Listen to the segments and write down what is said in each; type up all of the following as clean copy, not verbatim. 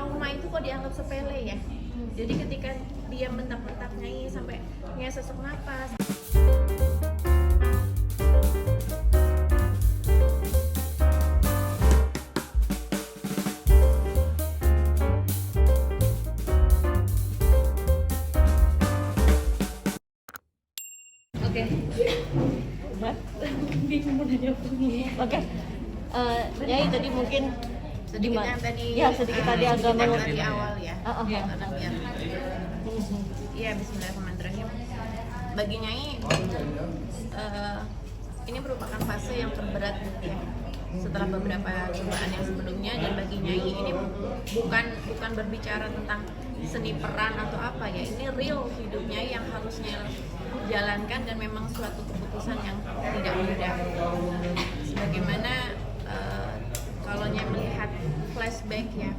trauma itu kok dianggap sepele ya. Jadi ketika dia bentak-bentak Nyai sampai Nyai sesak napas. Oke. Bingung mau nanya apa nih? Oke. Nyai tadi mungkin Sedikit yang tadi, sedikit tadi agak dari awal ya. Karena biar iya, bismillahirrahmanirrahim. Bagi Nyai, ini merupakan fase yang terberat ya. Setelah beberapa cobaan yang sebelumnya, dan bagi Nyai ini bukan berbicara tentang seni peran atau apa ya. Ini real hidupnya yang harusnya jalankan, dan memang suatu keputusan yang tidak mudah. Sebagaimana kalau Nyai melihat flashback ya,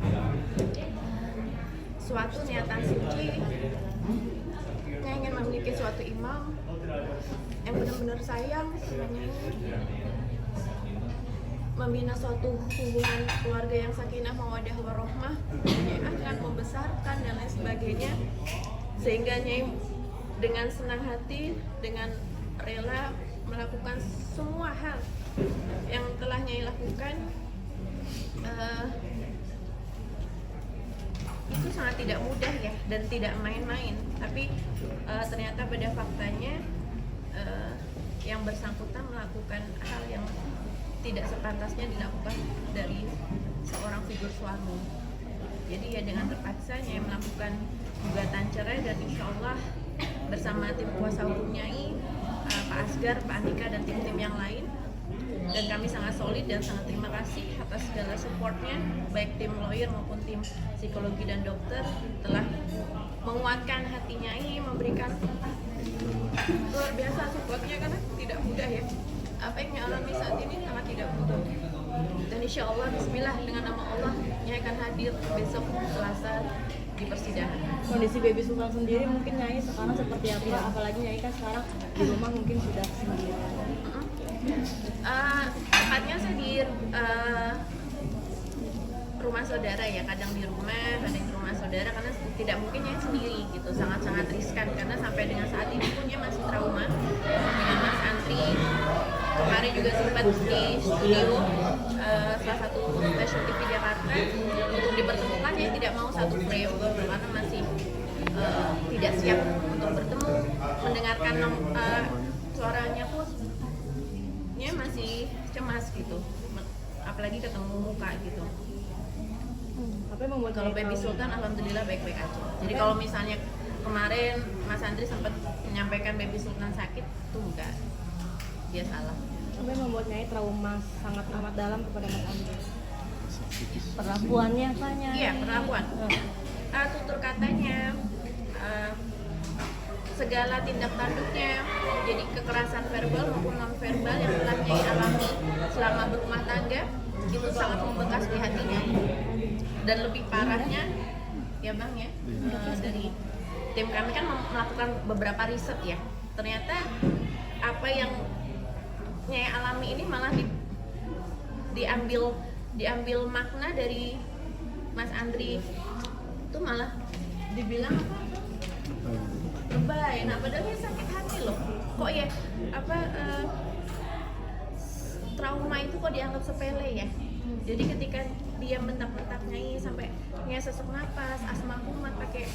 suatu niatan suci, Nyai ingin memiliki suatu imam yang benar-benar sayang sama Nyai, membina suatu hubungan keluarga yang sakinah mawaddah warahmah, Nyai akan membesarkan dan lain sebagainya, sehingga Nyai dengan senang hati, dengan rela melakukan semua hal yang telah Nyai lakukan. Itu sangat tidak mudah ya, dan tidak main-main. Tapi ternyata pada faktanya yang bersangkutan melakukan hal yang tidak sepantasnya dilakukan dari seorang figur suami. Jadi ya dengan terpaksa Nyai melakukan gugatan cerai, dan insya Allah bersama tim kuasa hukum Nyai, Pak Asgar, Pak Andika, dan tim-tim yang lain. Dan kami sangat solid dan sangat terima kasih atas segala supportnya, baik tim lawyer maupun tim psikologi dan dokter telah menguatkan hati Nyai, memberikan luar biasa supportnya, karena tidak mudah ya. Apa yang Nyai alami saat ini sangat tidak mudah. Dan insya Allah, bismillah, dengan nama Allah, Nyai akan hadir besok Selasa di persidangan. Kondisi Baby Sultan sendiri mungkin Nyai sekarang seperti apa? Apalagi Nyai kan sekarang di rumah mungkin sudah sendiri. Tepatnya saya di rumah saudara ya, kadang di rumah, kadang di rumah saudara, karena tidak mungkin Nyai sendiri gitu, sangat-sangat riskan, karena sampai dengan saat ini pun Nyai masih trauma dengan Mas Andri. Kemarin juga sempat di studio salah satu stasiun TV Jakarta untuk dipertemukan, Nyai tidak mau satu frame karena masih tidak siap untuk bertemu, mendengarkan suaranya pun Nyai masih cemas gitu, apalagi ketemu muka gitu. Kalau Baby Sultan alhamdulillah baik-baik aja. Jadi kalau misalnya kemarin Mas Andri sempat menyampaikan Baby Sultan sakit, itu enggak, dia salah. Apa yang membuat Nyai trauma sangat amat dalam kepada Mas Andri? Perlakuannya apa Nyai? Iya, perlakuan. Tutur katanya, segala tindak tanduknya, jadi kekerasan verbal maupun non verbal yang telah Nyai alami selama berumah tangga, itu sangat membekas di hatinya. Dan lebih parahnya ya Bang ya, dari tim kami kan melakukan beberapa riset ya, ternyata apa yang Nyai alami ini malah diambil makna dari Mas Andri, itu malah dibilang lebay. Nah padahal dia sakit hati loh, kok ya trauma itu kok dianggap sepele ya. Jadi ketika dia bentak-bentak Nyai sampai Nyai sesak napas, asma kumat, pakai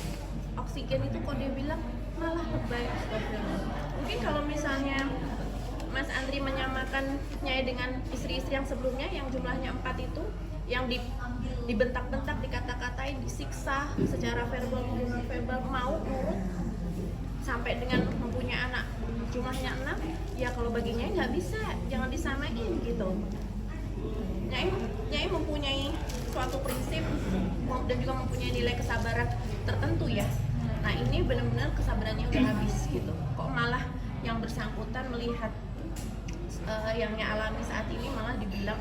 oksigen, itu kok dia bilang malah lebay. Mungkin kalau misalnya Mas Andri menyamakan Nyai dengan istri-istri yang sebelumnya yang jumlahnya 4 itu, yang dibentak-bentak, dikata-katain, disiksa secara verbal maupun non verbal, mau nurut sampai dengan mempunyai anak jumlahnya 6, ya kalau bagi Nyai nggak bisa, jangan disamain gitu. Nyai mempunyai suatu prinsip dan juga mempunyai nilai kesabaran tertentu ya. Nah ini benar-benar kesabarannya udah habis gitu. Kok malah yang bersangkutan melihat yang Nyai alami saat ini malah dibilang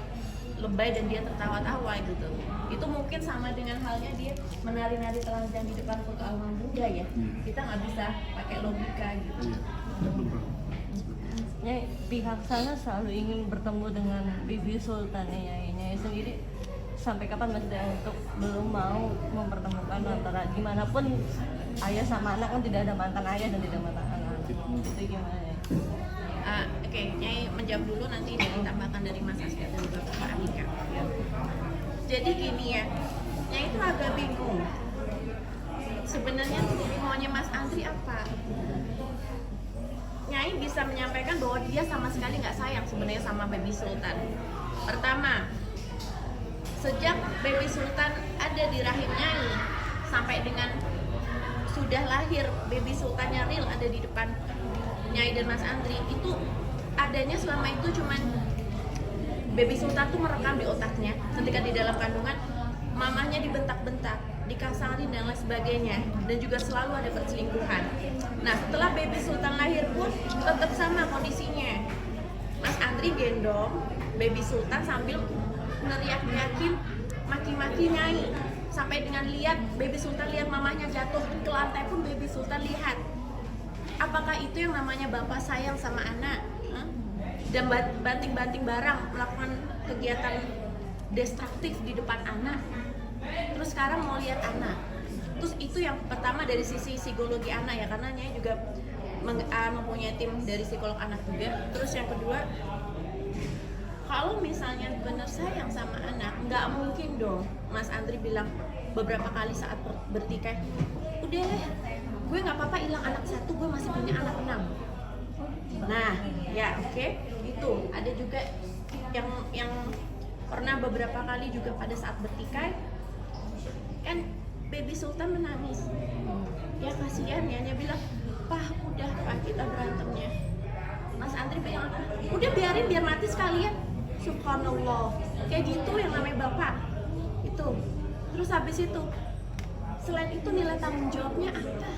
lebay dan dia tertawa-tawa gitu. Itu mungkin sama dengan halnya dia menari-nari telanjang di depan foto almarhum Bunda ya. Kita nggak bisa pakai logika gitu. Nyai, pihak sana selalu ingin bertemu dengan Bibi Sultan ya. Nyai sendiri sampai kapan Mas Dea untuk belum mau mempertemukan antara gimana pun ayah sama anak kan tidak ada mantan ayah dan tidak mantan anak. Itu gimana ya? Oke, Nyai menjawab dulu, nanti ditambahkan dari Mas Asgar dan juga Pak Andika. Jadi gini ya, Nyai itu agak bingung. Sebenarnya maunya Mas Andri apa? Nyai bisa menyampaikan bahwa dia sama sekali nggak sayang sebenarnya sama Baby Sultan. Pertama, sejak Baby Sultan ada di rahim Nyai sampai dengan sudah lahir Baby Sultannya real ada di depan Nyai dan Mas Andri, itu adanya selama itu cuman Baby Sultan tuh merekam di otaknya ketika di dalam kandungan mamahnya dibentak-bentak, dikasarin dan lain sebagainya, dan juga selalu ada perselingkuhan. Nah, setelah Baby Sultan lahir pun tetap sama kondisinya. Mas Andri gendong Baby Sultan sambil neriak-neriakin, maki-maki Nyai, sampai dengan lihat Baby Sultan lihat mamahnya jatuh ke lantai pun Baby Sultan lihat. Apakah itu yang namanya bapak sayang sama anak? Dan banting-banting barang, melakukan kegiatan destruktif di depan anak. Terus sekarang mau lihat anak. Terus itu yang pertama dari sisi psikologi anak ya, karena Nyai juga mempunyai tim dari psikolog anak juga. Terus yang kedua, kalau misalnya benar sayang sama anak, nggak mungkin dong Mas Andri bilang beberapa kali saat bertikai, udah gue nggak apa-apa hilang anak satu, gue masih punya anak 6. Nah ya oke. Itu ada juga yang pernah beberapa kali juga pada saat bertikai kan Baby Sultan menangis ya, kasihan ya, dia bilang, "Pah, udah Pak, kita berantemnya." Mas Andri bilang apa? Udah biarin, biar mati sekalian. Subhanallah, kayak gitu yang namanya bapak itu. Terus habis itu, selain itu nilai tanggung jawabnya apa?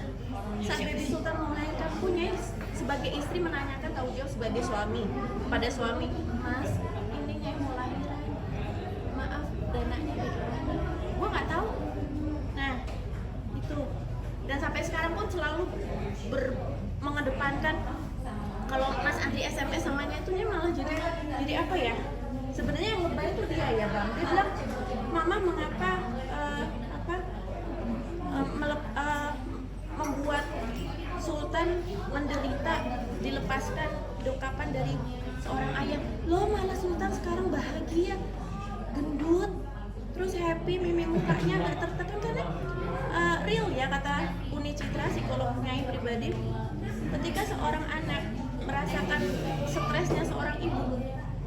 Saat Baby Sultan mau melahirkan, punya sebagai istri menanyakan tanggung jawab sebagai suami pada suami, "Mas, ini Nyai mau lahiran, maaf dananya bagaimana?" Gua nggak tahu. Nah itu, dan sampai sekarang pun selalu mengedepankan kalau Mas Andri SMS sama Nyai itu malah jadi apa ya? Sebenarnya yang lebay itu dia ya Bang. Dia bilang, "Mama mengapa membuat Sultan menderita, dilepaskan dokapan dari seorang ayah. Loh, malah Sultan sekarang bahagia, gendut, terus happy, mimi mukanya nggak tertekan." Karena real ya, kata Uni Citra, psikolog Nyai pribadi, ketika seorang anak merasakan stresnya seorang ibu,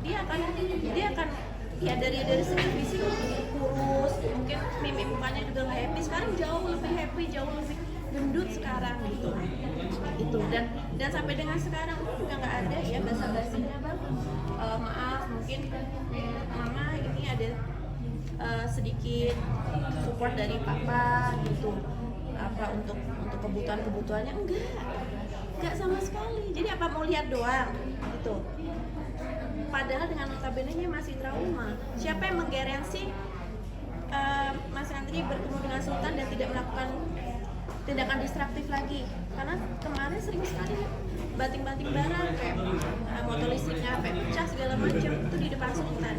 dia akan ya dari segi fisik kurus, mungkin mimi mukanya juga nggak happy. Sekarang jauh lebih happy, jauh lebih gendut sekarang gitu. Itu dan sampai dengan sekarang pun juga nggak ada ya basa-basinya Bang. Maaf, mungkin Mama ini ada sedikit support dari Papa gitu, apa untuk kebutuhannya, enggak sama sekali. Jadi apa mau lihat doang gitu. Padahal dengan notabene-nya masih trauma. Siapa yang menggaransi Mas Andri bertemu dengan Sultan dan tidak melakukan tindakan destruktif lagi? Karena kemarin sering sekali banting-banting barang, kayak motor listriknya sampai pecah segala macam itu di depan Sultan.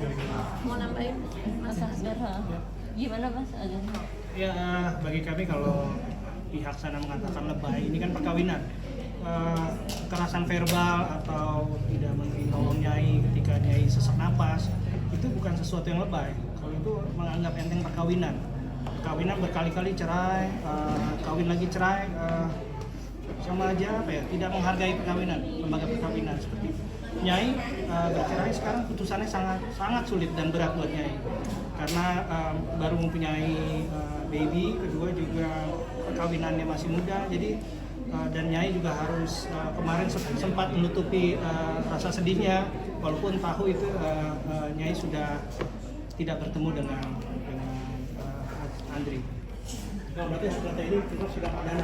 Mau nambahin Mas Asgar? Gimana Mas Asgar? Ya, bagi kami kalau pihak sana mengatakan lebay, ini kan perkawinan. Kekerasan verbal atau tidak menolong Nyai ketika Nyai sesak napas, itu bukan sesuatu yang lebay. Kalau itu menganggap enteng perkawinan berkali-kali cerai, kawin lagi cerai, sama aja apa ya, tidak menghargai perkawinan, lembaga perkawinan seperti itu. Nyai bercerai sekarang putusannya sangat sulit dan berat buat Nyai karena baru mempunyai baby, kedua juga perkawinannya masih muda, jadi dan Nyai juga harus kemarin sempat menutupi rasa sedihnya walaupun tahu itu Nyai sudah tidak bertemu dengan Andri. Berarti setelah ini kita sudah ada